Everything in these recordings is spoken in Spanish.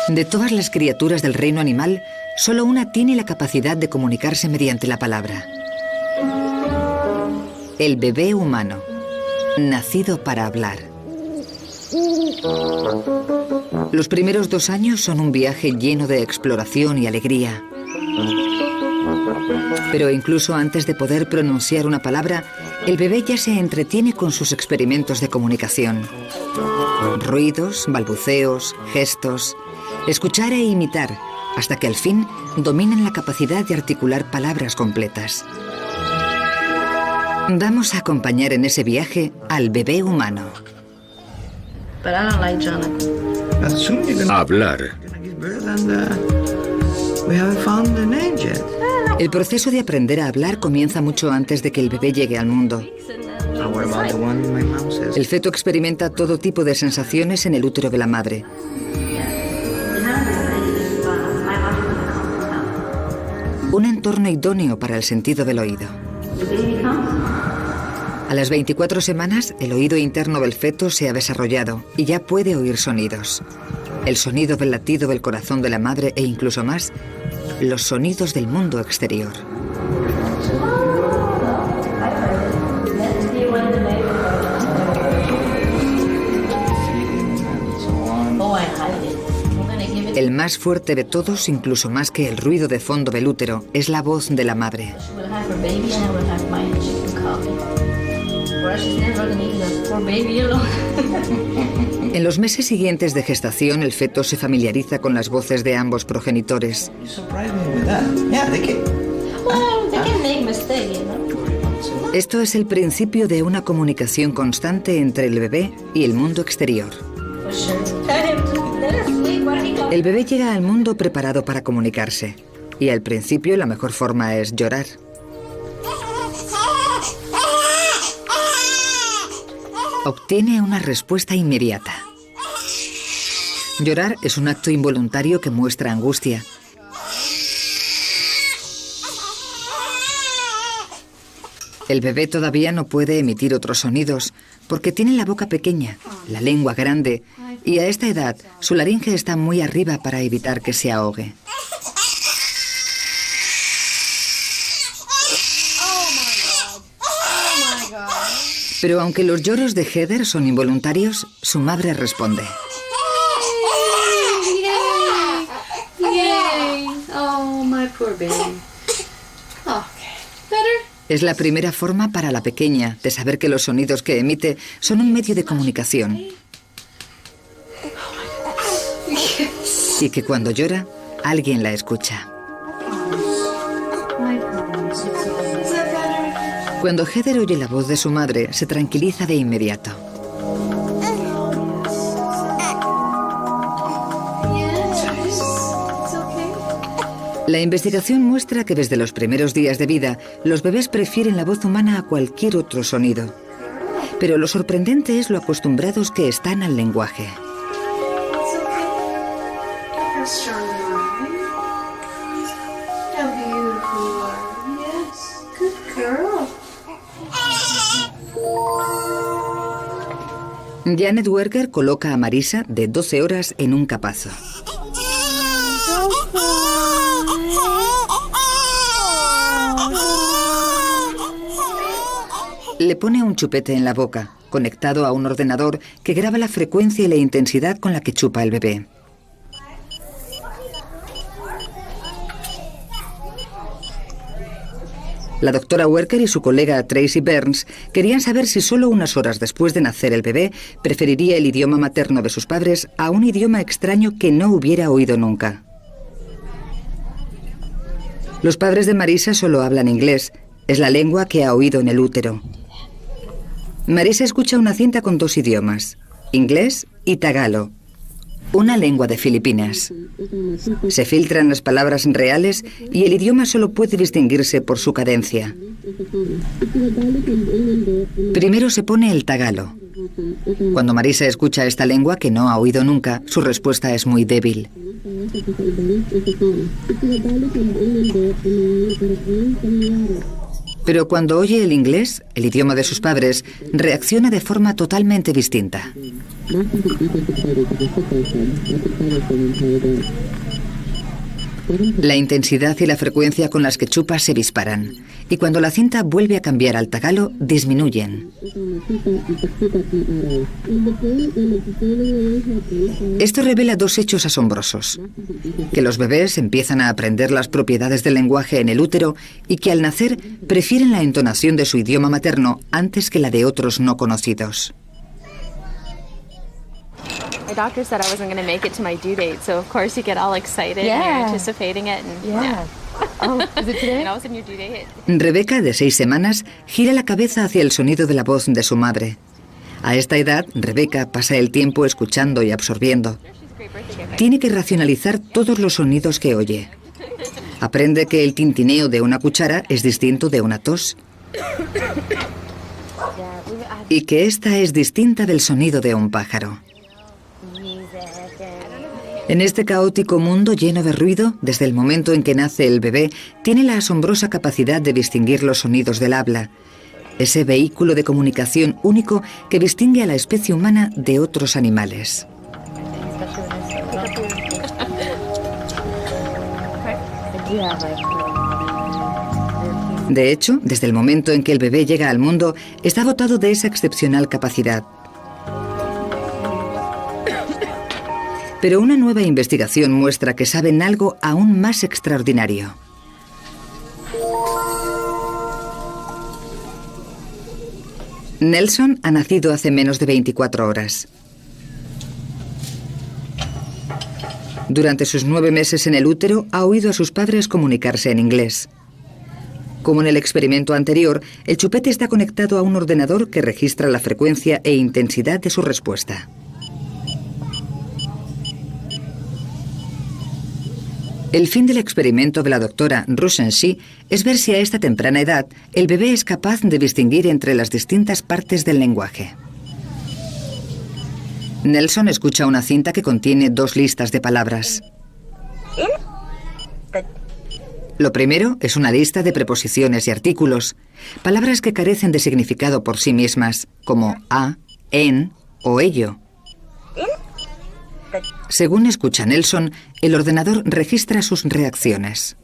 De todas las criaturas del reino animal, solo una tiene la capacidad de comunicarse mediante la palabra. El bebé humano, nacido para hablar. Los primeros 2 años son un viaje lleno de exploración y alegría. Pero incluso antes de poder pronunciar una palabra, el bebé ya se entretiene con sus experimentos de comunicación. Ruidos, balbuceos, gestos, escuchar e imitar, hasta que al fin dominan la capacidad de articular palabras completas. Vamos a acompañar en ese viaje al bebé humano. Hablar. El proceso de aprender a hablar comienza mucho antes de que el bebé llegue al mundo. El feto experimenta todo tipo de sensaciones en el útero de la madre. Un entorno idóneo para el sentido del oído. A las 24 semanas, el oído interno del feto se ha desarrollado y ya puede oír sonidos. El sonido del latido del corazón de la madre e incluso más, los sonidos del mundo exterior. El más fuerte de todos, incluso más que el ruido de fondo del útero, es la voz de la madre. En los meses siguientes de gestación, el feto se familiariza con las voces de ambos progenitores. Esto es el principio de una comunicación constante entre el bebé y el mundo exterior. El bebé llega al mundo preparado para comunicarse, y al principio la mejor forma es llorar. Obtiene una respuesta inmediata. Llorar es un acto involuntario que muestra angustia. El bebé todavía no puede emitir otros sonidos porque tiene la boca pequeña, la lengua grande, y a esta edad su laringe está muy arriba para evitar que se ahogue. Pero aunque los lloros de Heather son involuntarios, su madre responde. Es la primera forma para la pequeña de saber que los sonidos que emite son un medio de comunicación. Y que cuando llora, alguien la escucha. Cuando Heather oye la voz de su madre, se tranquiliza de inmediato. La investigación muestra que desde los primeros días de vida, los bebés prefieren la voz humana a cualquier otro sonido. Pero lo sorprendente es lo acostumbrados que están al lenguaje. Janet Werker coloca a Marisa, de 12 horas, en un capazo. Le pone un chupete en la boca, conectado a un ordenador que graba la frecuencia y la intensidad con la que chupa el bebé. La doctora Werker y su colega Tracy Burns querían saber si solo unas horas después de nacer el bebé preferiría el idioma materno de sus padres a un idioma extraño que no hubiera oído nunca. Los padres de Marisa solo hablan inglés, es la lengua que ha oído en el útero. Marisa escucha una cinta con 2 idiomas, inglés y tagalo, una lengua de Filipinas. Se filtran las palabras reales y el idioma solo puede distinguirse por su cadencia. Primero se pone el tagalo. Cuando Marisa escucha esta lengua que no ha oído nunca, su respuesta es muy débil. Pero cuando oye el inglés, el idioma de sus padres, reacciona de forma totalmente distinta. La intensidad y la frecuencia con las que chupa se disparan, y cuando la cinta vuelve a cambiar al tagalo, disminuyen. Esto revela dos hechos asombrosos: que los bebés empiezan a aprender las propiedades del lenguaje en el útero y que al nacer prefieren la entonación de su idioma materno antes que la de otros no conocidos. My doctor said I wasn't going to make it to my due date, so of course you get all excited and you're anticipating it. And, Oh, is it today? and all of a sudden your due date. Rebeca, de 6 semanas, gira la cabeza hacia el sonido de la voz de su madre. A esta edad, Rebeca pasa el tiempo escuchando y absorbiendo. Tiene que racionalizar todos los sonidos que oye. Aprende que el tintineo de una cuchara es distinto de una tos y que esta es distinta del sonido de un pájaro. En este caótico mundo lleno de ruido, desde el momento en que nace el bebé, tiene la asombrosa capacidad de distinguir los sonidos del habla, ese vehículo de comunicación único que distingue a la especie humana de otros animales. De hecho, desde el momento en que el bebé llega al mundo, está dotado de esa excepcional capacidad. Pero una nueva investigación muestra que saben algo aún más extraordinario. Nelson ha nacido hace menos de 24 horas. Durante sus 9 meses en el útero, ha oído a sus padres comunicarse en inglés. Como en el experimento anterior, el chupete está conectado a un ordenador que registra la frecuencia e intensidad de su respuesta. El fin del experimento de la doctora Rushenshi es ver si a esta temprana edad el bebé es capaz de distinguir entre las distintas partes del lenguaje. Nelson escucha una cinta que contiene 2 listas de palabras. Lo primero es una lista de preposiciones y artículos, palabras que carecen de significado por sí mismas, como a, en o ello. Según escucha Nelson, el ordenador registra sus reacciones.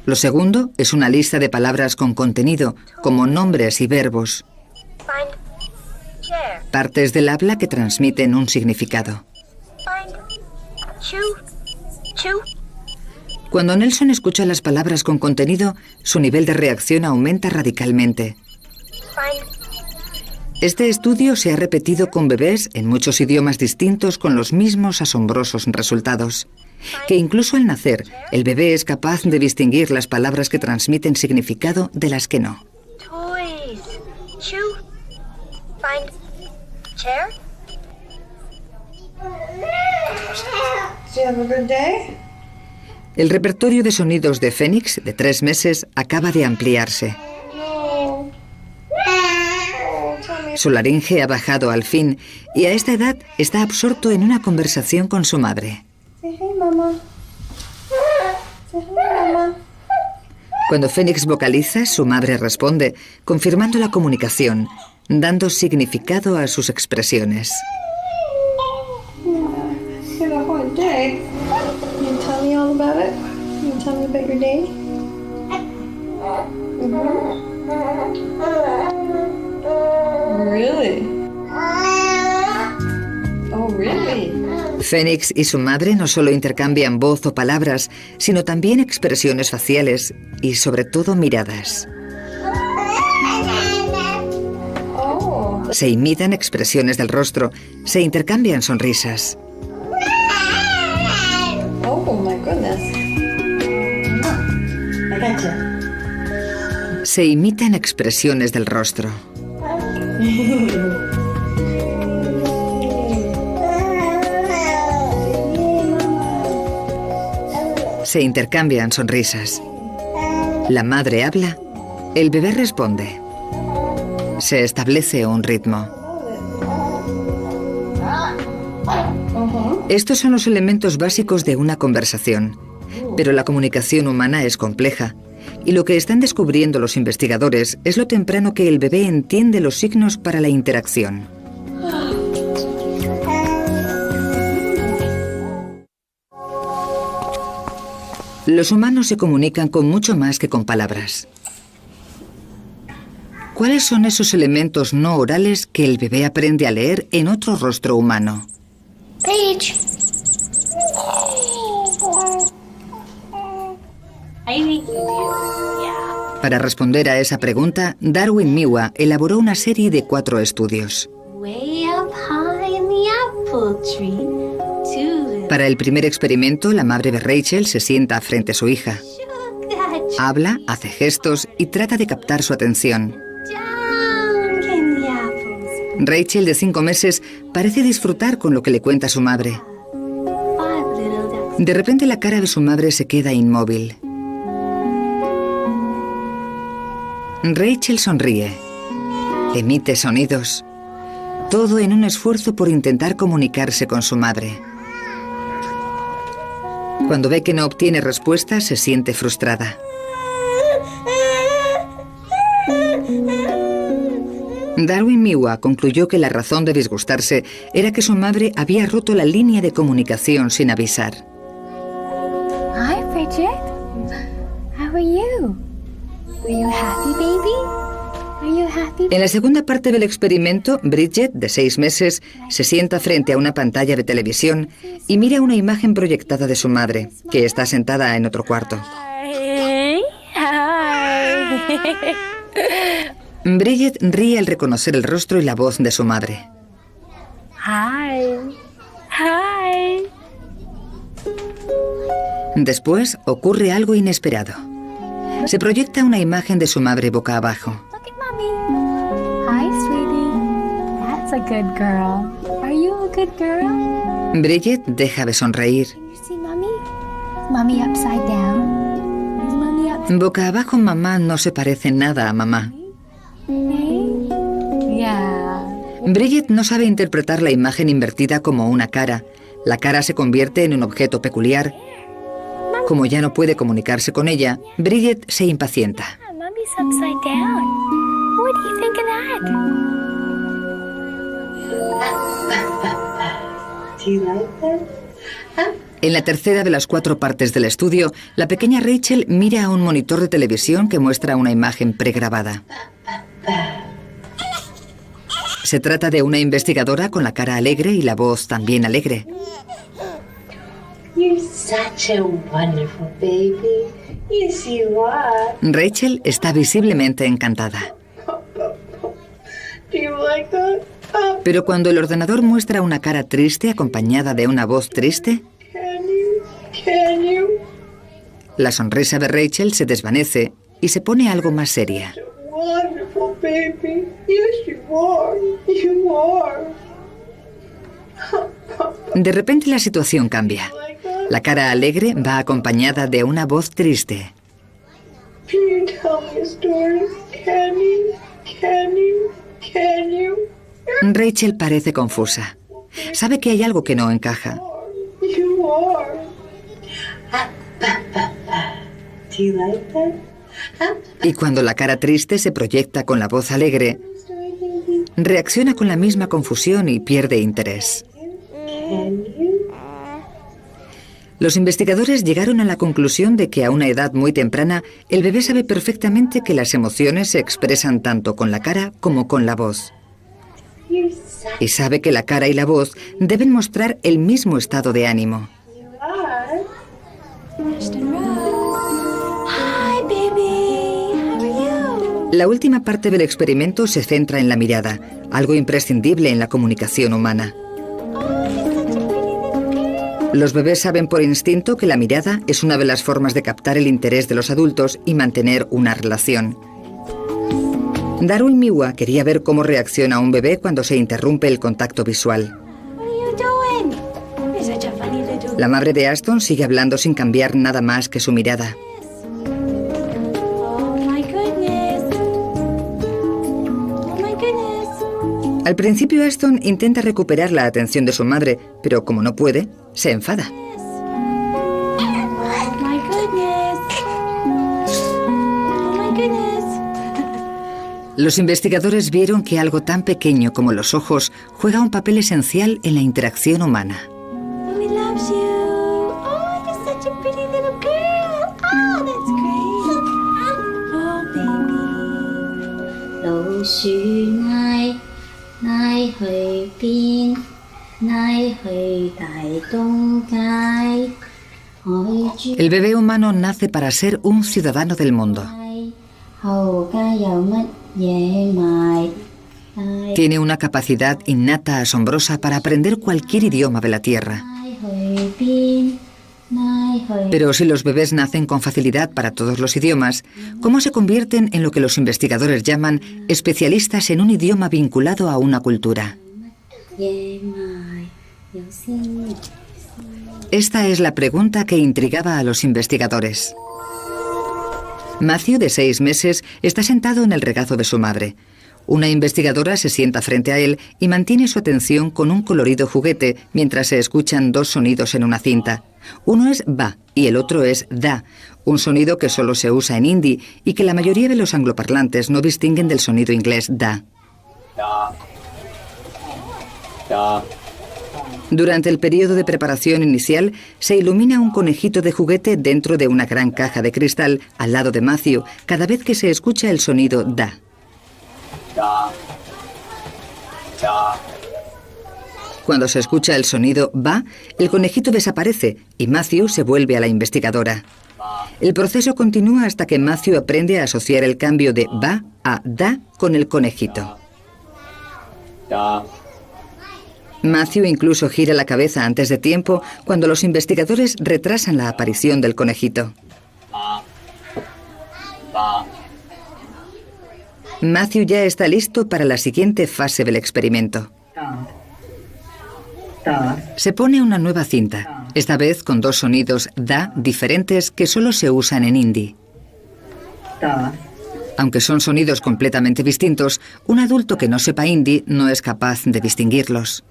Lo segundo es una lista de palabras con contenido, como nombres y verbos. Partes del habla que transmiten un significado. Cuando Nelson escucha las palabras con contenido, su nivel de reacción aumenta radicalmente. Este estudio se ha repetido con bebés en muchos idiomas distintos con los mismos asombrosos resultados. Que incluso al nacer, el bebé es capaz de distinguir las palabras que transmiten significado de las que no. El repertorio de sonidos de Phoenix, de 3 meses, acaba de ampliarse. Su laringe ha bajado al fin y a esta edad está absorto en una conversación con su madre. Cuando Phoenix vocaliza, su madre responde, confirmando la comunicación, dando significado a sus expresiones. Phoenix y su madre no solo intercambian voz o palabras, sino también expresiones faciales y sobre todo miradas. Se imitan expresiones del rostro, se intercambian sonrisas. Se imitan expresiones del rostro. Se intercambian sonrisas. La madre habla, el bebé responde. Se establece un ritmo. Estos son los elementos básicos de una conversación, pero la comunicación humana es compleja y lo que están descubriendo los investigadores es lo temprano que el bebé entiende los signos para la interacción. Los humanos se comunican con mucho más que con palabras. ¿Cuáles son esos elementos no orales que el bebé aprende a leer en otro rostro humano? Paige. Para responder a esa pregunta, Darwin Miwa elaboró una serie de 4 estudios. Para el primer experimento, la madre de Rachel se sienta frente a su hija. Habla, hace gestos y trata de captar su atención. Rachel, de 5 meses, parece disfrutar con lo que le cuenta su madre. De repente la cara de su madre se queda inmóvil. Rachel sonríe, emite sonidos, todo en un esfuerzo por intentar comunicarse con su madre. Cuando ve que no obtiene respuesta, se siente frustrada. Darwin Miwa concluyó que la razón de disgustarse era que su madre había roto la línea de comunicación sin avisar. Hi, Bridget. How are you? Are you happy, baby? Are you happy? En la segunda parte del experimento, Bridget, de 6 meses, se sienta frente a una pantalla de televisión y mira una imagen proyectada de su madre, que está sentada en otro cuarto. Hi. Hi. Bridget ríe al reconocer el rostro y la voz de su madre. Hi. Hi. Después ocurre algo inesperado. Se proyecta una imagen de su madre boca abajo. Look at mommy. Hi, sweetie. That's a good girl. Are you a good girl? Bridget deja de sonreír. You see mommy? Is mommy upside down? Is mommy upside Boca abajo, mamá no se parece nada a mamá. down? Yeah. Bridget no sabe interpretar la imagen invertida como una cara. La cara se convierte en un objeto peculiar. Como ya no puede comunicarse con ella, Bridget se impacienta. Mommy's upside down. What do you think of that? Do you like that? En la tercera de las 4 partes del estudio, la pequeña Rachel mira a un monitor de televisión que muestra una imagen pregrabada. Se trata de una investigadora con la cara alegre y la voz también alegre. You're such a wonderful baby. Yes, you are. Rachel está visiblemente encantada. Do you like that? Pero cuando el ordenador muestra una cara triste acompañada de una voz triste, Can you? la sonrisa de Rachel se desvanece y se pone algo más seria. Wonderful baby. Yes, you are. You are. De repente la situación cambia. La cara alegre va acompañada de una voz triste. Can you tell me a story? Can you? Can you? Can you? Rachel parece confusa. Sabe que hay algo que no encaja. You are. Do you like that? Y cuando la cara triste se proyecta con la voz alegre, reacciona con la misma confusión y pierde interés. Can you? Los investigadores llegaron a la conclusión de que a una edad muy temprana, el bebé sabe perfectamente que las emociones se expresan tanto con la cara como con la voz. You're such Y sabe que la cara y la voz deben mostrar el mismo estado de ánimo. are. Hi, baby. How are you? La última parte del experimento se centra en la mirada, algo imprescindible en la comunicación humana. Los bebés saben por instinto que la mirada es una de las formas de captar el interés de los adultos y mantener una relación. Darwin Miwa quería ver cómo reacciona un bebé cuando se interrumpe el contacto visual. What are you doing? You're such a funny little. La madre de Aston sigue hablando sin cambiar nada más que su mirada. Oh my goodness. Oh my goodness. Al principio Aston intenta recuperar la atención de su madre, pero como no puede, se enfada. Oh my goodness. Los investigadores vieron que algo tan pequeño como los ojos juega un papel esencial en la interacción humana. Mommy loves you. Oh, you're such a pretty little girl. Oh, that's great. Oh, baby. 老鼠嗌嗌去邊？嗌去大東街。 El bebé humano nace para ser un ciudadano del mundo. Tiene una capacidad innata asombrosa para aprender cualquier idioma de la Tierra. Pero si los bebés nacen con facilidad para todos los idiomas, ¿cómo se convierten en lo que los investigadores llaman especialistas en un idioma vinculado a una cultura? Esta es la pregunta que intrigaba a los investigadores. Matthew, de 6 meses, está sentado en el regazo de su madre. Una investigadora se sienta frente a él y mantiene su atención con un colorido juguete mientras se escuchan 2 sonidos en una cinta. Uno es ba y el otro es da, un sonido que solo se usa en hindi y que la mayoría de los angloparlantes no distinguen del sonido inglés da. Durante el periodo de preparación inicial, se ilumina un conejito de juguete dentro de una gran caja de cristal al lado de Matthew cada vez que se escucha el sonido da. Cuando se escucha el sonido ba, el conejito desaparece y Matthew se vuelve a la investigadora. El proceso continúa hasta que Matthew aprende a asociar el cambio de ba a da con el conejito. Matthew incluso gira la cabeza antes de tiempo cuando los investigadores retrasan la aparición del conejito. Matthew ya está listo para la siguiente fase del experimento. Se pone una nueva cinta, esta vez con 2 sonidos da diferentes que solo se usan en hindi. Aunque son sonidos completamente distintos, un adulto que no sepa hindi no es capaz de distinguirlos.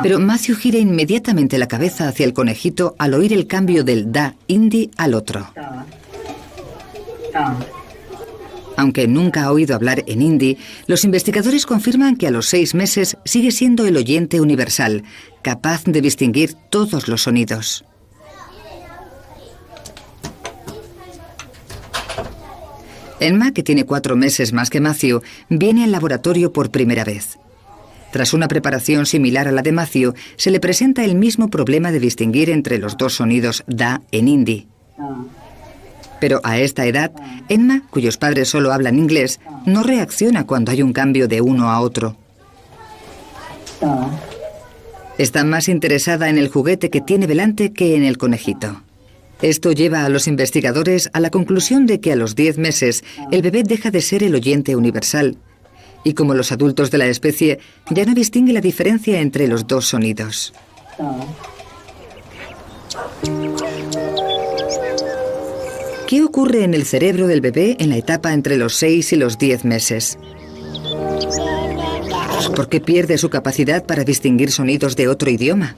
Pero Matthew gira inmediatamente la cabeza hacia el conejito al oír el cambio del da hindi al otro. Aunque nunca ha oído hablar en hindi, los investigadores confirman que a los 6 meses sigue siendo el oyente universal, capaz de distinguir todos los sonidos. Emma, que tiene 4 meses más que Matthew, viene al laboratorio por primera vez. Tras una preparación similar a la de Matthew, se le presenta el mismo problema de distinguir entre los 2 sonidos da en hindi. Pero a esta edad, Emma, cuyos padres solo hablan inglés, no reacciona cuando hay un cambio de uno a otro. Está más interesada en el juguete que tiene delante que en el conejito. Esto lleva a los investigadores a la conclusión de que a los 10 meses el bebé deja de ser el oyente universal y, como los adultos de la especie, ya no distingue la diferencia entre los 2 sonidos. ¿Qué ocurre en el cerebro del bebé en la etapa entre los 6 y los 10 meses? ¿Por qué pierde su capacidad para distinguir sonidos de otro idioma?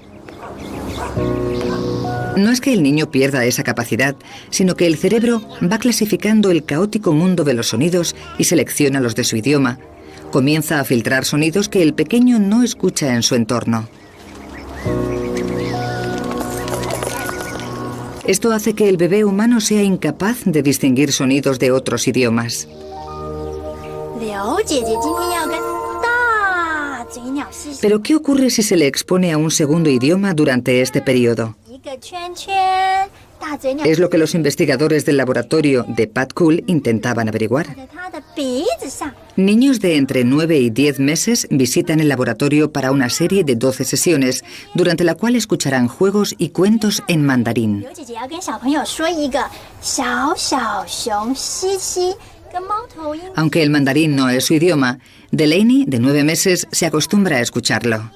No es que el niño pierda esa capacidad, sino que el cerebro va clasificando el caótico mundo de los sonidos y selecciona los de su idioma. Comienza a filtrar sonidos que el pequeño no escucha en su entorno. Esto hace que el bebé humano sea incapaz de distinguir sonidos de otros idiomas. Pero ¿qué ocurre si se le expone a un segundo idioma durante este periodo? Es lo que los investigadores del laboratorio de Pat Cool intentaban averiguar. Niños de entre 9 y 10 meses visitan el laboratorio para una serie de 12 sesiones, durante la cual escucharán juegos y cuentos en mandarín. Aunque el mandarín no es su idioma, Delaney, de 9 meses, se acostumbra a escucharlo.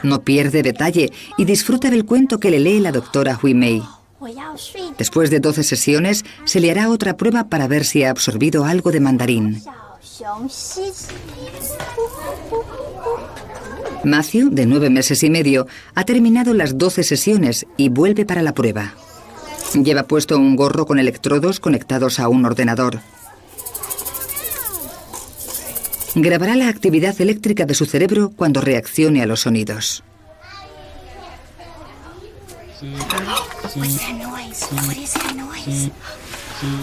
No pierde detalle y disfruta del cuento que le lee la doctora Hui Mei. Después de 12 sesiones, se le hará otra prueba para ver si ha absorbido algo de mandarín. Matthew, de 9 meses y medio, ha terminado las 12 sesiones y vuelve para la prueba. Lleva puesto un gorro con electrodos conectados a un ordenador. Grabará la actividad eléctrica de su cerebro cuando reaccione a los sonidos.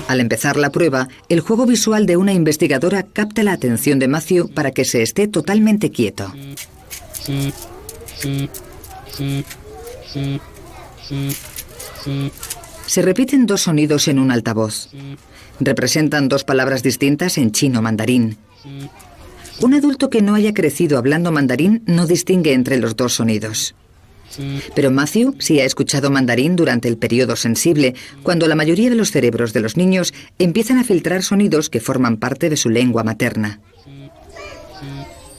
Al empezar la prueba, el juego visual de una investigadora capta la atención de Matthew para que se esté totalmente quieto. Se repiten dos sonidos en un altavoz. Representan dos palabras distintas en chino mandarín. Un adulto que no haya crecido hablando mandarín no distingue entre los dos sonidos. Pero Matthew sí ha escuchado mandarín durante el periodo sensible, cuando la mayoría de los cerebros de los niños empiezan a filtrar sonidos que forman parte de su lengua materna.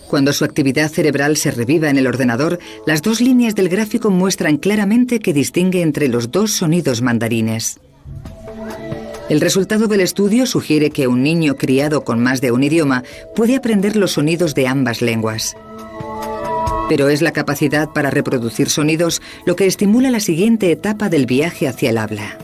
Cuando su actividad cerebral se reviva en el ordenador, las dos líneas del gráfico muestran claramente que distingue entre los dos sonidos mandarines. El resultado del estudio sugiere que un niño criado con más de un idioma puede aprender los sonidos de ambas lenguas. Pero es la capacidad para reproducir sonidos lo que estimula la siguiente etapa del viaje hacia el habla.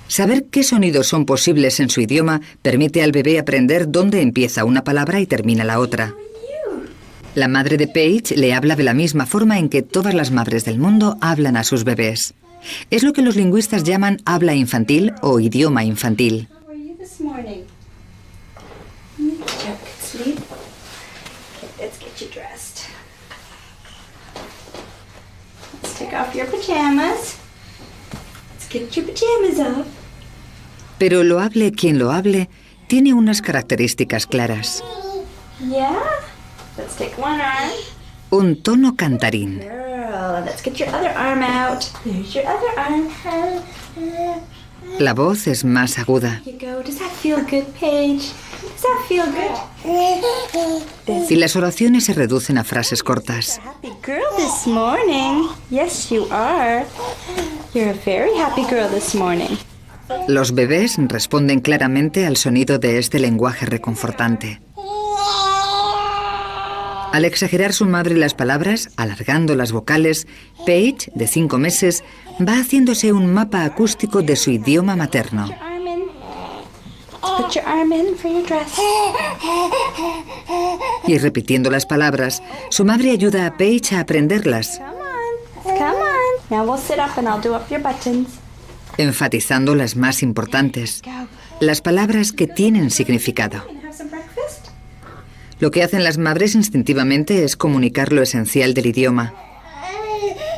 Saber qué sonidos son posibles en su idioma permite al bebé aprender dónde empieza una palabra y termina la otra. La madre de Paige le habla de la misma forma en que todas las madres del mundo hablan a sus bebés. Es lo que los lingüistas llaman habla infantil o idioma infantil. Pero lo hable quien lo hable, tiene unas características claras. Un tono cantarín. La voz es más aguda. Y las oraciones se reducen a frases cortas. Los bebés responden claramente al sonido de este lenguaje reconfortante. Al exagerar su madre las palabras, alargando las vocales, Paige, de 5 meses, va haciéndose un mapa acústico de su idioma materno. Y repitiendo las palabras, su madre ayuda a Paige a aprenderlas, enfatizando las más importantes, las palabras que tienen significado. Lo que hacen las madres instintivamente es comunicar lo esencial del idioma.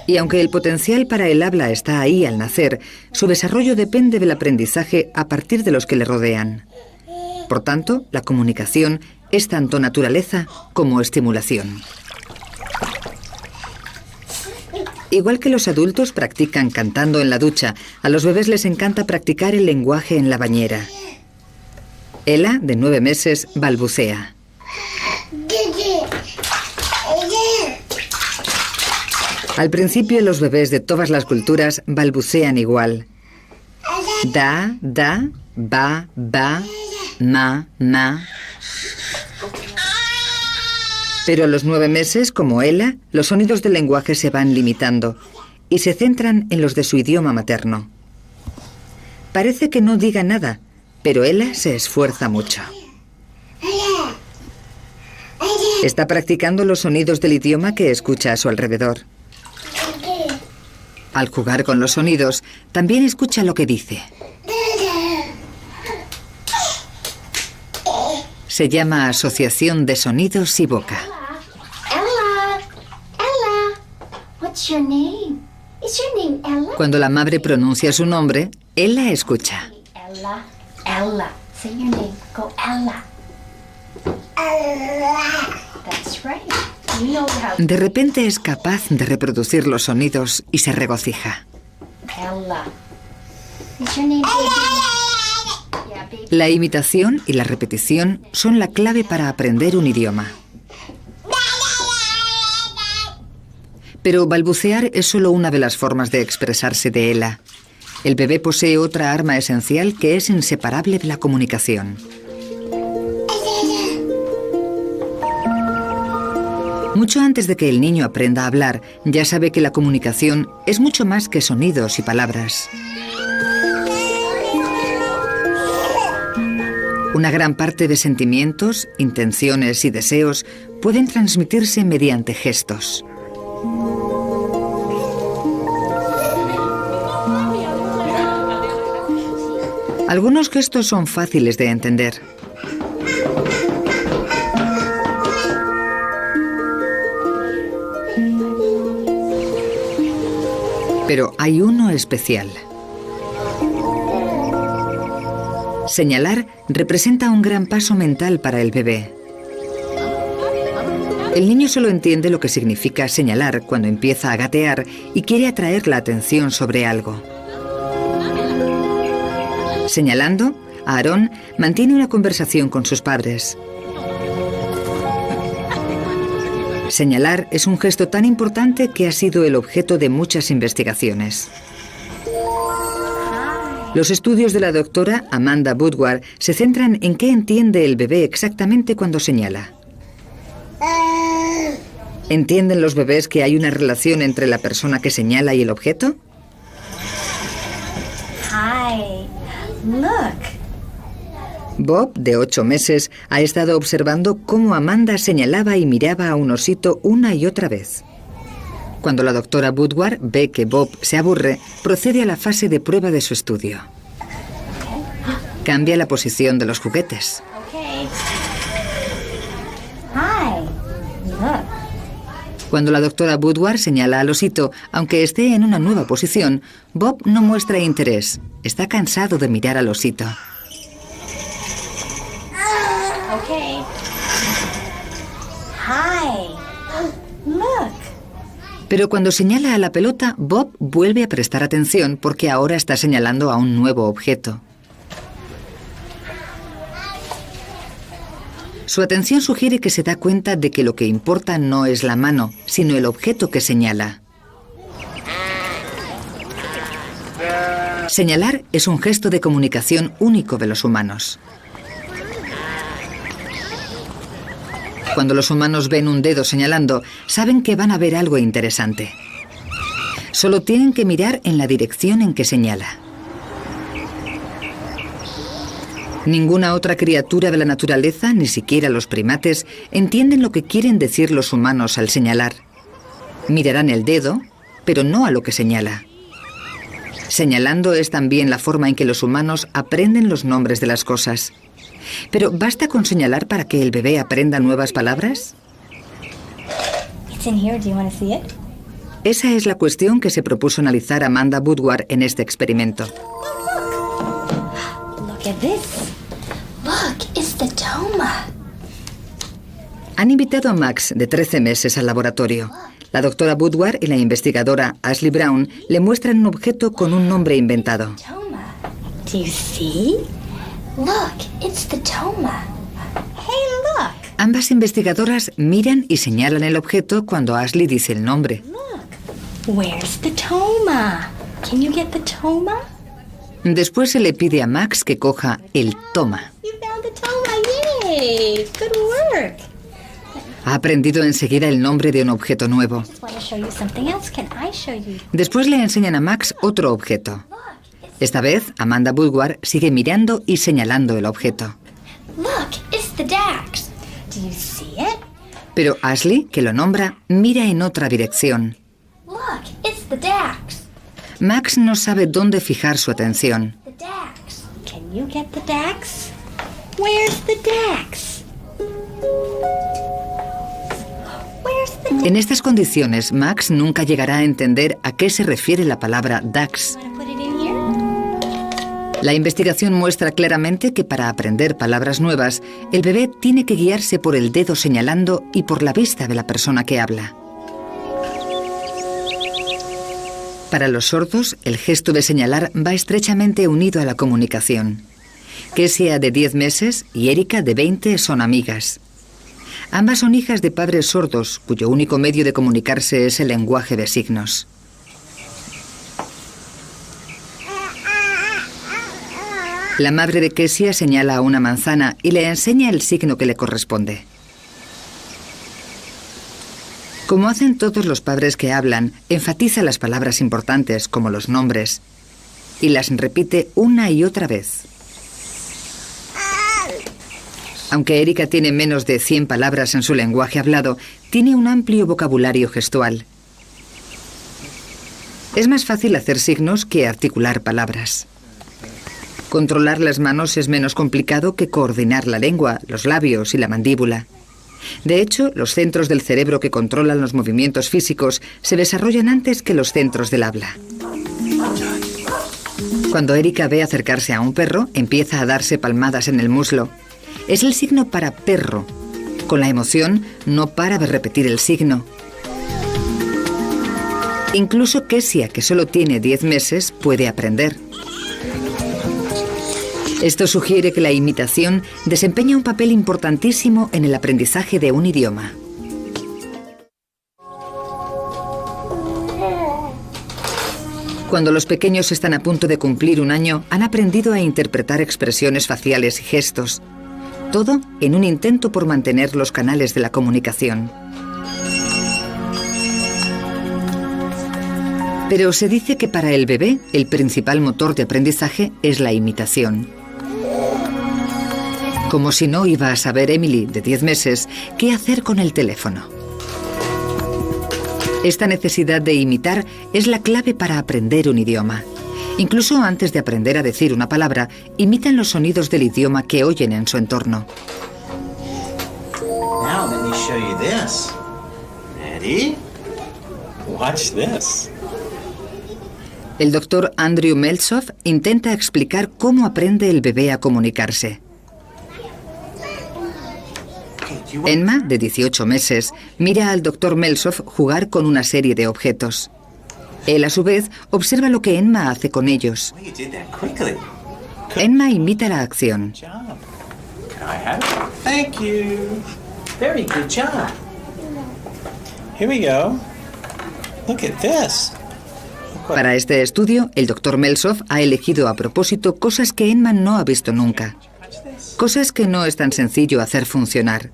Y aunque el potencial para el habla está ahí al nacer, su desarrollo depende del aprendizaje a partir de los que le rodean. Por tanto, la comunicación es tanto naturaleza como estimulación. Igual que los adultos practican cantando en la ducha, a los bebés les encanta practicar el lenguaje en la bañera. Ella, de 9 meses, balbucea. Al principio, los bebés de todas las culturas balbucean igual. Da, da, ba, ba, ma, ma. Pero a los 9 meses, como ella, los sonidos del lenguaje se van limitando y se centran en los de su idioma materno. Parece que no diga nada, pero ella se esfuerza mucho. Está practicando los sonidos del idioma que escucha a su alrededor. Al jugar con los sonidos, también escucha lo que dice. Se llama asociación de sonidos y boca. Cuando la madre pronuncia su nombre, Ella escucha. Ella, Ella. Say your name. Go Ella. That's right. You know how. De repente es capaz de reproducir los sonidos y se regocija. Ella. Is your name baby? Yeah, baby. La imitación y la repetición son la clave para aprender un idioma. Pero balbucear es solo una de las formas de expresarse de Ella. El bebé posee otra arma esencial que es inseparable de la comunicación. Mucho antes de que el niño aprenda a hablar, ya sabe que la comunicación es mucho más que sonidos y palabras. Una gran parte de sentimientos, intenciones y deseos pueden transmitirse mediante gestos. Algunos gestos son fáciles de entender. Pero hay uno especial. Señalar representa un gran paso mental para el bebé. El niño solo entiende lo que significa señalar cuando empieza a gatear y quiere atraer la atención sobre algo. Señalando, Aarón mantiene una conversación con sus padres. Señalar es un gesto tan importante que ha sido el objeto de muchas investigaciones. Los estudios de la doctora Amanda Woodward se centran en qué entiende el bebé exactamente cuando señala. ¿Entienden los bebés que hay una relación entre la persona que señala y el objeto? Hi, look. Bob, de 8 meses, ha estado observando cómo Amanda señalaba y miraba a un osito una y otra vez. Cuando la doctora Woodward ve que Bob se aburre, procede a la fase de prueba de su estudio. Cambia la posición de los juguetes. Hi, look. Cuando la doctora Woodward señala al osito, aunque esté en una nueva posición, Bob no muestra interés. Está cansado de mirar al osito. Hi, look. Pero cuando señala a la pelota, Bob vuelve a prestar atención porque ahora está señalando a un nuevo objeto. Su atención sugiere que se da cuenta de que lo que importa no es la mano, sino el objeto que señala. Señalar es un gesto de comunicación único de los humanos. Cuando los humanos ven un dedo señalando, saben que van a ver algo interesante. Solo tienen que mirar en la dirección en que señala. Ninguna otra criatura de la naturaleza, ni siquiera los primates, entienden lo que quieren decir los humanos al señalar. Mirarán el dedo, pero no a lo que señala. Señalando es también la forma en que los humanos aprenden los nombres de las cosas. ¿Pero basta con señalar para que el bebé aprenda nuevas palabras? It's in here. Do you want to see it? Esa es la cuestión que se propuso analizar Amanda Woodward en este experimento. Look at this. Look, it's the toma. Han invitado a Max, de 13 meses, al laboratorio. La doctora Woodward y la investigadora Ashley Brown le muestran un objeto con un nombre inventado. Toma. Do you see? Look, it's the toma. Hey, look. Ambas investigadoras miran y señalan el objeto cuando Ashley dice el nombre. Look. Where's the toma? Can you get the toma? Después se le pide a Max que coja el toma. You found the toma. Yay. Good work. Ha aprendido enseguida el nombre de un objeto nuevo. Just want to show you something else. Can I show you? Después le enseñan a Max otro objeto. Esta vez, Amanda Woodward sigue mirando y señalando el objeto. Look, it's the Dax. Do you see it? Pero Ashley, que lo nombra, mira en otra dirección. Look, it's the Dax. Max no sabe dónde fijar su atención. The Dax. Can you get the Dax? Where's the Dax? Where's the En estas condiciones, Max nunca llegará a entender a qué se refiere la palabra Dax. Want to put it in here? La investigación muestra claramente que para aprender palabras nuevas, el bebé tiene que guiarse por el dedo señalando y por la vista de la persona que habla. Para los sordos, el gesto de señalar va estrechamente unido a la comunicación. Kessia, de 10 meses, y Erika, de 20, son amigas. Ambas son hijas de padres sordos, cuyo único medio de comunicarse es el lenguaje de signos. La madre de Kessia señala a una manzana y le enseña el signo que le corresponde. Como hacen todos los padres que hablan, enfatiza las palabras importantes, como los nombres, y las repite una y otra vez. Aunque Erika tiene menos de 100 palabras en su lenguaje hablado, tiene un amplio vocabulario gestual. Es más fácil hacer signos que articular palabras. Controlar las manos es menos complicado que coordinar la lengua, los labios y la mandíbula. De hecho, los centros del cerebro que controlan los movimientos físicos se desarrollan antes que los centros del habla. Cuando Erika ve acercarse a un perro, empieza a darse palmadas en el muslo. Es el signo para perro. Con la emoción, no para de repetir el signo. Incluso Kesia, que solo tiene 10 meses, puede aprender. Esto sugiere que la imitación desempeña un papel importantísimo en el aprendizaje de un idioma. Cuando los pequeños están a punto de cumplir un año, han aprendido a interpretar expresiones faciales y gestos. Todo en un intento por mantener los canales de la comunicación. Pero se dice que para el bebé, el principal motor de aprendizaje es la imitación. Como si no iba a saber Emily, de 10 meses, qué hacer con el teléfono. Esta necesidad de imitar es la clave para aprender un idioma. Incluso antes de aprender a decir una palabra, imitan los sonidos del idioma que oyen en su entorno. Now let me show you this. Ready? Watch this. El doctor Andrew Meltzoff intenta explicar cómo aprende el bebé a comunicarse. Emma, de 18 meses, mira al doctor Meltzoff jugar con una serie de objetos. Él, a su vez, observa lo que Emma hace con ellos. Emma imita la acción. Thank you. Very good job. Here we go. Look at this. Para este estudio, el doctor Meltzoff ha elegido a propósito cosas que Emma no ha visto nunca. Cosas que no es tan sencillo hacer funcionar.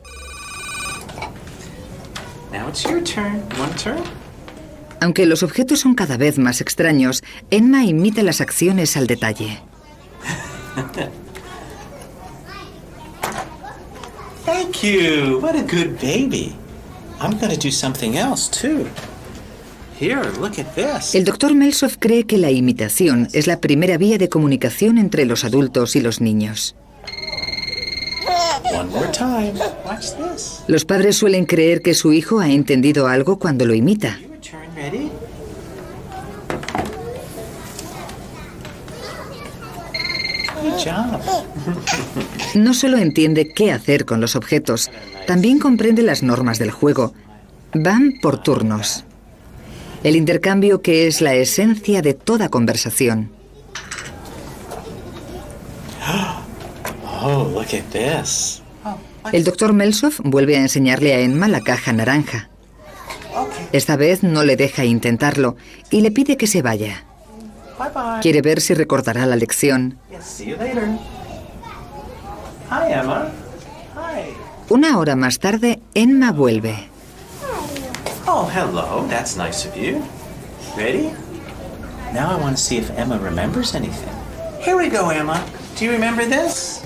Now it's your turn. One turn. Aunque los objetos son cada vez más extraños, Emma imita las acciones al detalle. Thank you. What a good baby. I'm going to do something else too. Here, look at this. El doctor Meltzoff cree que la imitación es la primera vía de comunicación entre los adultos y los niños. One more time. Watch this. Los padres suelen creer que su hijo ha entendido algo cuando lo imita. Your turn. Ready? Good job. No solo entiende qué hacer con los objetos, también comprende las normas del juego. Van por turnos. El intercambio que es la esencia de toda conversación. Oh, look at this. El doctor Meltzoff vuelve a enseñarle a Emma la caja naranja. Esta vez no le deja intentarlo y le pide que se vaya. Bye bye. Quiere ver si recordará la lección. Yes, see you later. Hi, Emma. Hi. Una hora más tarde, Emma vuelve. Oh, hello. That's nice of you. Ready? Now I want to see if Emma remembers anything. Here we go, Emma. Do you remember this?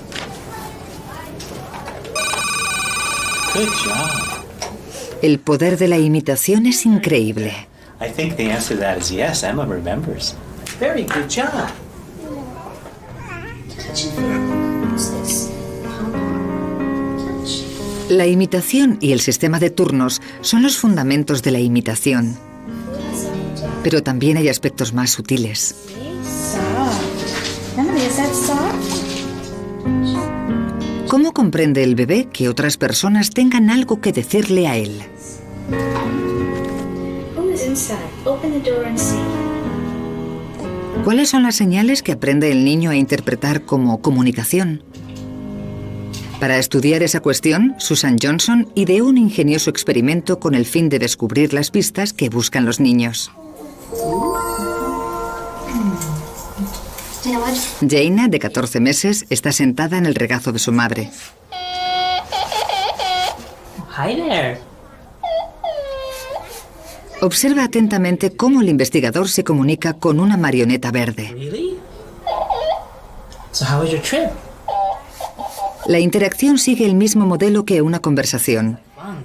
Good job. El poder de la imitación es increíble. I think the answer to that is yes, Emma remembers. Very good job. La imitación y el sistema de turnos son los fundamentos de la imitación. Pero también hay aspectos más sutiles. ¿Cómo comprende el bebé que otras personas tengan algo que decirle a él? ¿Cuáles son las señales que aprende el niño a interpretar como comunicación? Para estudiar esa cuestión, Susan Johnson ideó un ingenioso experimento con el fin de descubrir las pistas que buscan los niños. Jaina, de 14 meses, está sentada en el regazo de su madre. Hi there. Observa atentamente cómo el investigador se comunica con una marioneta verde. Really? So how was your trip? La interacción sigue el mismo modelo que una conversación.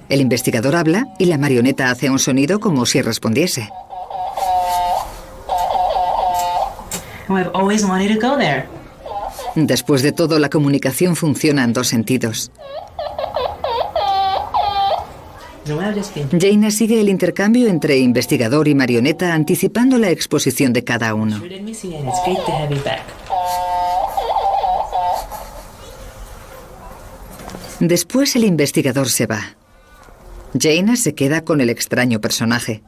El investigador habla y la marioneta hace un sonido como si respondiese. Oh, I've always wanted to go there. Después de todo, la comunicación funciona en dos sentidos. Jaina sigue el intercambio entre investigador y marioneta, anticipando la exposición de cada uno. Después el investigador se va. Jaina se queda con el extraño personaje.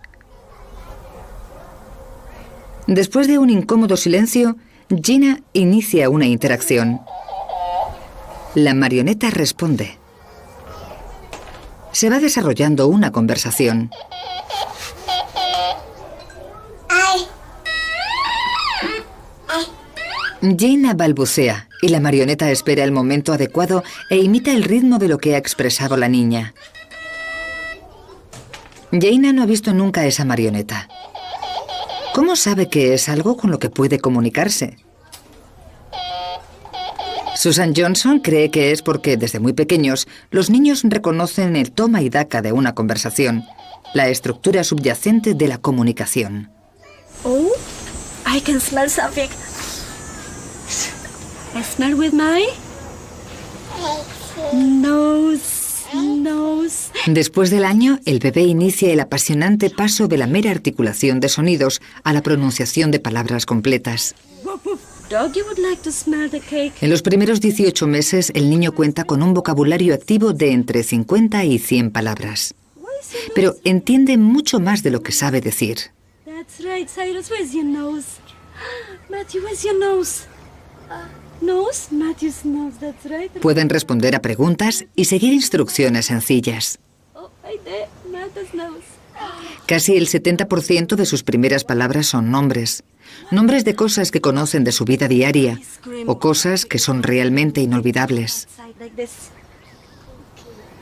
Después de un incómodo silencio, Gina inicia una interacción. La marioneta responde. Se va desarrollando una conversación. Gina balbucea y la marioneta espera el momento adecuado e imita el ritmo de lo que ha expresado la niña. Jaina no ha visto nunca esa marioneta. ¿Cómo sabe que es algo con lo que puede comunicarse? Susan Johnson cree que es porque desde muy pequeños los niños reconocen el toma y daca de una conversación, la estructura subyacente de la comunicación. Oh, I can smell something. I smell with my nose. Después del año, el bebé inicia el apasionante paso de la mera articulación de sonidos a la pronunciación de palabras completas. En los primeros 18 meses, el niño cuenta con un vocabulario activo de entre 50 y 100 palabras. Pero entiende mucho más de lo que sabe decir. Pueden responder a preguntas y seguir instrucciones sencillas. Casi el 70% de sus primeras palabras son nombres. Nombres de cosas que conocen de su vida diaria o cosas que son realmente inolvidables.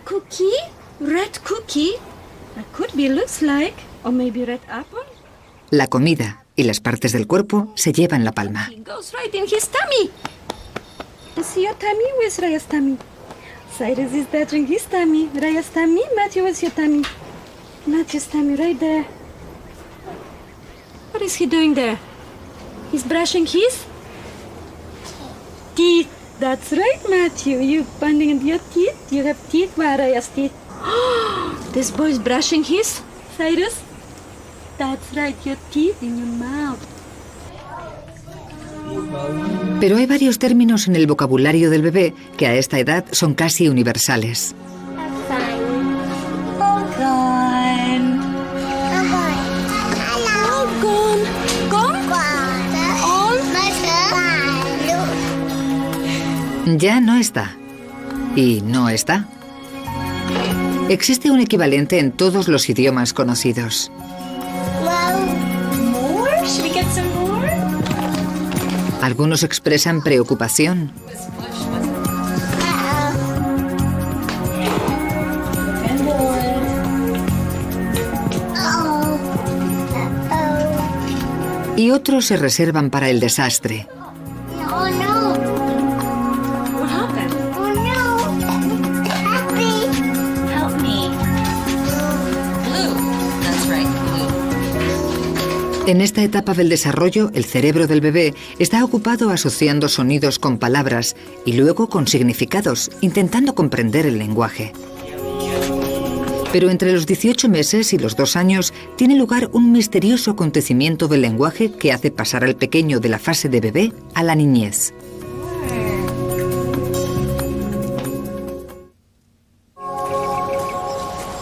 Cookie, red cookie. That could be looks like, or maybe red apple. La comida y las partes del cuerpo se llevan la palma. It goes right in his tummy. See your tummy? Where's Raya's tummy? Cyrus is touching his tummy. Raya's tummy. Matthew, where's your tummy? Matthew's tummy right there. What is he doing there? He's brushing his teeth. That's right, Matthew. You pointing at your teeth. You have teeth. Where are Raya's teeth? This boy's brushing his, Cyrus. That's right, your teeth in your mouth. Pero hay varios términos en el vocabulario del bebé que a esta edad son casi universales. Ya no está. Y no está. Existe un equivalente en todos los idiomas conocidos. Algunos expresan preocupación. Y otros se reservan para el desastre. En esta etapa del desarrollo, el cerebro del bebé está ocupado asociando sonidos con palabras y luego con significados, intentando comprender el lenguaje. Pero entre los 18 meses y los 2 años tiene lugar un misterioso acontecimiento del lenguaje que hace pasar al pequeño de la fase de bebé a la niñez.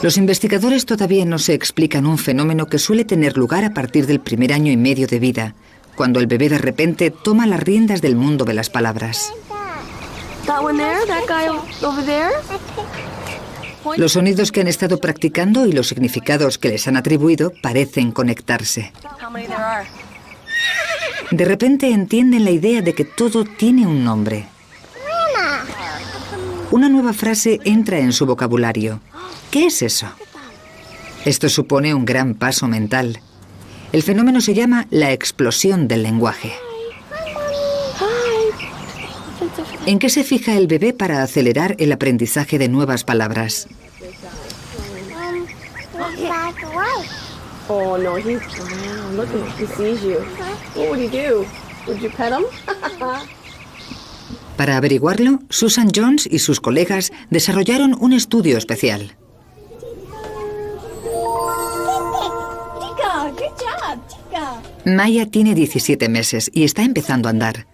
Los investigadores todavía no se explican un fenómeno que suele tener lugar a partir del primer año y medio de vida, cuando el bebé de repente toma las riendas del mundo de las palabras. Los sonidos que han estado practicando y los significados que les han atribuido parecen conectarse. De repente entienden la idea de que todo tiene un nombre. Una nueva frase entra en su vocabulario. ¿Qué es eso? Esto supone un gran paso mental. El fenómeno se llama la explosión del lenguaje. ¿En qué se fija el bebé para acelerar el aprendizaje de nuevas palabras? Oh no, he's look at him. He sees you. What would he do? Would you pet him? Para averiguarlo, Susan Jones y sus colegas desarrollaron un estudio especial. Maya tiene 17 meses y está empezando a andar.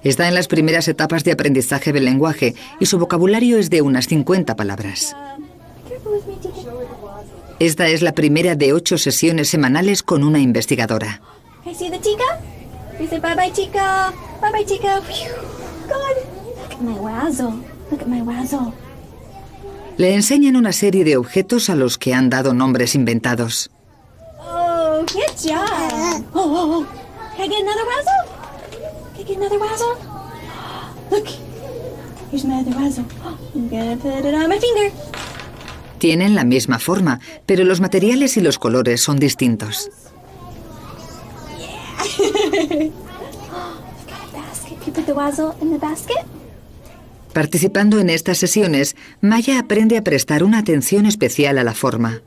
Está en las primeras etapas de aprendizaje del lenguaje y su vocabulario es de unas 50 palabras. Esta es la primera de 8 sesiones semanales con una investigadora. Le enseñan una serie de objetos a los que han dado nombres inventados. Oh, good job. Oh. Can I get another razzle? Can I get another razzle? Look, here's my other razzle. I'm gonna put it on my finger. Tienen la misma forma, pero los materiales y los colores son distintos. Participando en estas sesiones, Maya aprende a prestar una atención especial a la forma.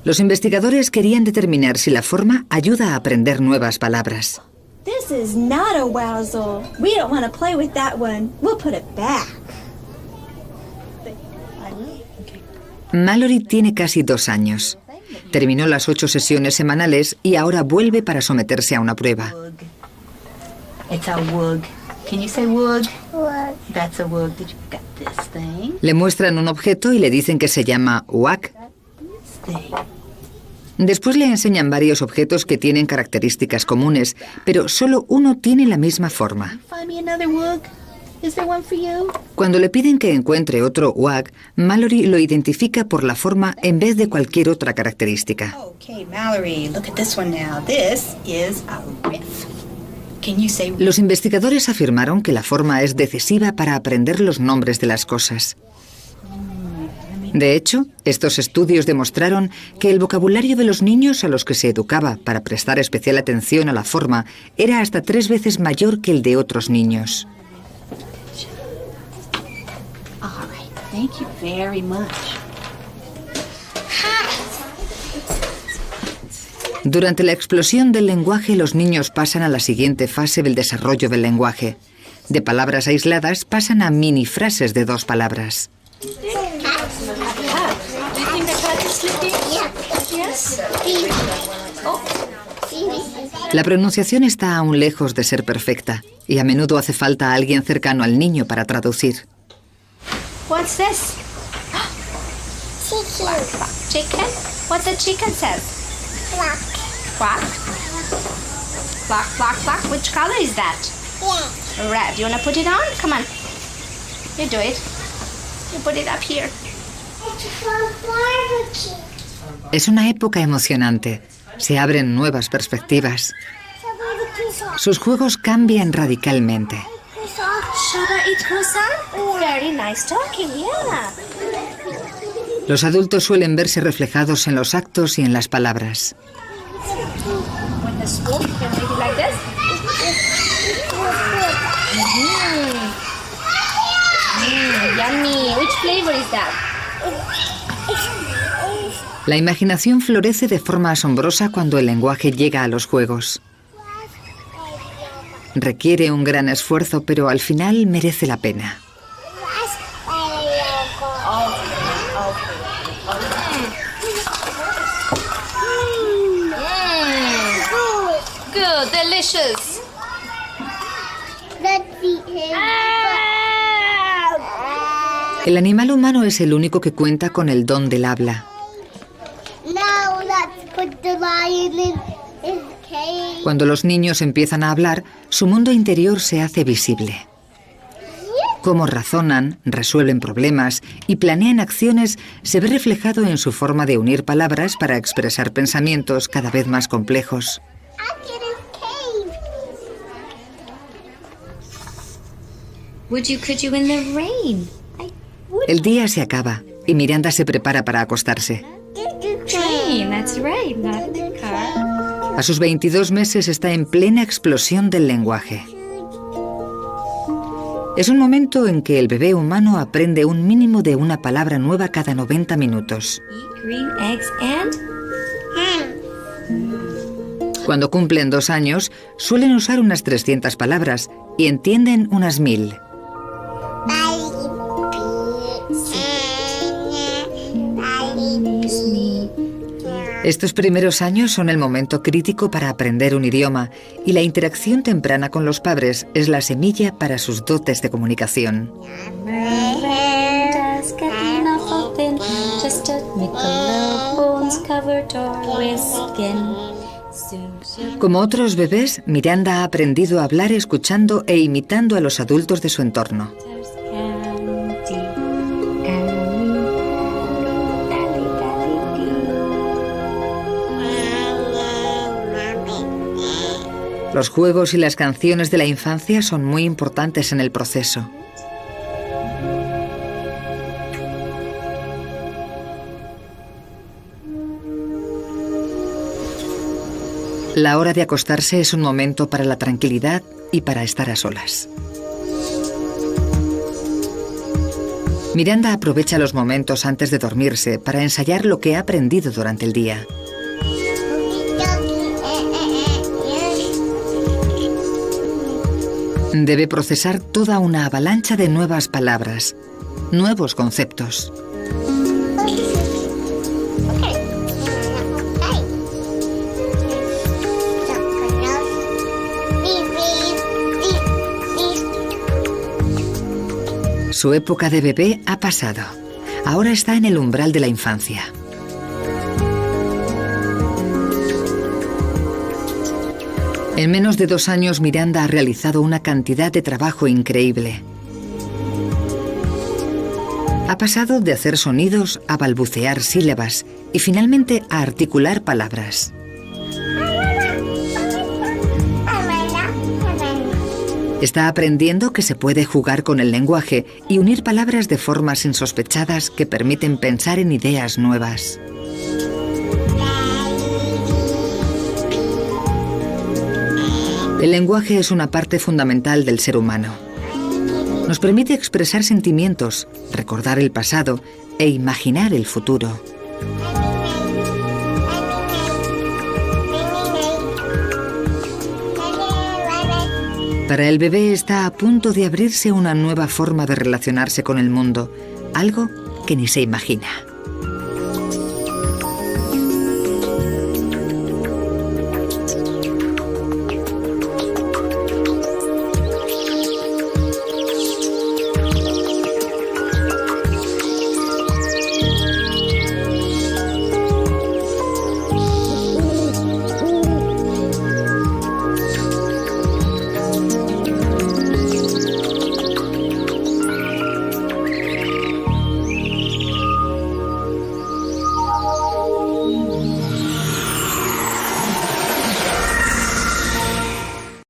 Los investigadores querían determinar si la forma ayuda a aprender nuevas palabras. This is not a wazzle. We don't want to play with that one. We'll put it back. Mallory tiene casi 2 años. Terminó las 8 sesiones semanales y ahora vuelve para someterse a una prueba. It's a wug. Can you say wug? Wug. That's a wug. Did you get this thing? Le muestran un objeto y le dicen que se llama wag. Después le enseñan varios objetos que tienen características comunes, pero solo uno tiene la misma forma. Find me another wug. Is there one for you? Cuando le piden que encuentre otro wag, Mallory lo identifica por la forma en vez de cualquier otra característica. Okay, Mallory, look at this one now. This is a riff. Can you say... Los investigadores afirmaron que la forma es decisiva para aprender los nombres de las cosas. De hecho, estos estudios demostraron que el vocabulario de los niños a los que se educaba para prestar especial atención a la forma era hasta 3 veces mayor que el de otros niños. All right, thank you very much. Durante la explosión del lenguaje, los niños pasan a la siguiente fase del desarrollo del lenguaje. De palabras aisladas pasan a mini frases de 2 palabras. La pronunciación está aún lejos de ser perfecta y a menudo hace falta alguien cercano al niño para traducir. What's this? Chicken? What the chicken says? Quack. Quack? Quack, quack, quack. Which color is that? Yeah. Red. You want to put it on? Come on. You do it. You put it up here. Es una época emocionante. Se abren nuevas perspectivas. Sus juegos cambian radicalmente. Los adultos suelen verse reflejados en los actos y en las palabras. La imaginación florece de forma asombrosa cuando el lenguaje llega a los juegos. Requiere un gran esfuerzo, pero al final merece la pena. Good, delicious. El animal humano es el único que cuenta con el don del habla. Cuando los niños empiezan a hablar, su mundo interior se hace visible. Cómo razonan, resuelven problemas y planean acciones se ve reflejado en su forma de unir palabras para expresar pensamientos cada vez más complejos. Could you in the rain? El día se acaba y Miranda se prepara para acostarse. Train, that's right, not car. A sus 22 meses está en plena explosión del lenguaje. Es un momento en que el bebé humano aprende un mínimo de una palabra nueva cada 90 minutos. Eat green eggs and... Cuando cumplen 2 años, suelen usar unas 300 palabras y entienden unas 1000. Estos primeros años son el momento crítico para aprender un idioma y la interacción temprana con los padres es la semilla para sus dotes de comunicación. Como otros bebés, Miranda ha aprendido a hablar escuchando e imitando a los adultos de su entorno. Los juegos y las canciones de la infancia son muy importantes en el proceso. La hora de acostarse es un momento para la tranquilidad y para estar a solas. Miranda aprovecha los momentos antes de dormirse para ensayar lo que ha aprendido durante el día. Debe procesar toda una avalancha de nuevas palabras, nuevos conceptos. Su época de bebé ha pasado. Ahora está en el umbral de la infancia. En menos de 2 años, Miranda ha realizado una cantidad de trabajo increíble. Ha pasado de hacer sonidos a balbucear sílabas y finalmente a articular palabras. Está aprendiendo que se puede jugar con el lenguaje y unir palabras de formas insospechadas que permiten pensar en ideas nuevas. El lenguaje es una parte fundamental del ser humano. Nos permite expresar sentimientos, recordar el pasado e imaginar el futuro. Para el bebé está a punto de abrirse una nueva forma de relacionarse con el mundo, algo que ni se imagina.